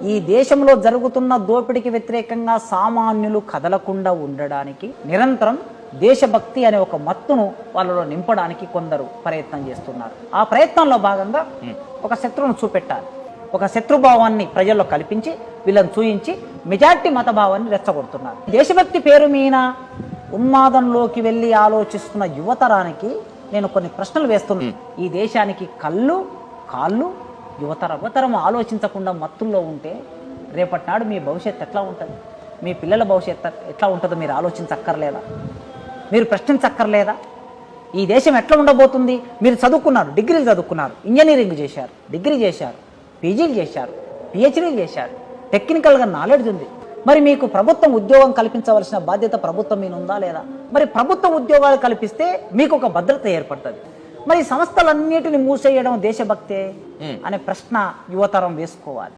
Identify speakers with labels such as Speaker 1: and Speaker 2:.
Speaker 1: ఈ దేశంలో జరుగుతున్న దోపిడీకి వ్యతిరేకంగా సామాన్యులు కదలకుండా ఉండడానికి నిరంతరం దేశభక్తి అనే ఒక మత్తును వాళ్ళలో నింపడానికి కొందరు ప్రయత్నం చేస్తున్నారు. ఆ ప్రయత్నంలో భాగంగా ఒక శత్రువును చూపెట్టాలి, ఒక శత్రుభావాన్ని ప్రజల్లో కల్పించి వీళ్ళని చూయించి మెజార్టీ మతభావాన్ని రెచ్చగొడుతున్నారు. దేశభక్తి పేరు మీద ఉన్మాదంలోకి వెళ్ళి ఆలోచిస్తున్న యువతరానికి నేను కొన్ని ప్రశ్నలు వేస్తున్నాను. ఈ దేశానికి కళ్ళు కాళ్ళు యువతరం ఆలోచించకుండా మత్తుల్లో ఉంటే రేపటి నాడు మీ భవిష్యత్తు ఎట్లా ఉంటుంది, మీ పిల్లల భవిష్యత్తు ఎట్లా ఉంటుందో మీరు ఆలోచించక్కర్లేదా? మీరు ప్రశ్నించక్కర్లేదా? ఈ దేశం ఎట్లా ఉండబోతుంది? మీరు చదువుకున్నారు, డిగ్రీలు చదువుకున్నారు, ఇంజనీరింగ్ చేశారు, డిగ్రీ చేశారు, పీజీలు చేశారు, పిహెచ్డీలు చేశారు, టెక్నికల్గా నాలెడ్జ్ ఉంది. మరి మీకు ప్రభుత్వం ఉద్యోగం కల్పించవలసిన బాధ్యత ప్రభుత్వం మీద ఉందా లేదా? మరి ప్రభుత్వ ఉద్యోగాలు కల్పిస్తే మీకు ఒక భద్రత ఏర్పడుతుంది. మరి సంస్థలన్నిటిని మూసేయడం దేశభక్తే అనే ప్రశ్న యువతరం వేసుకోవాలి.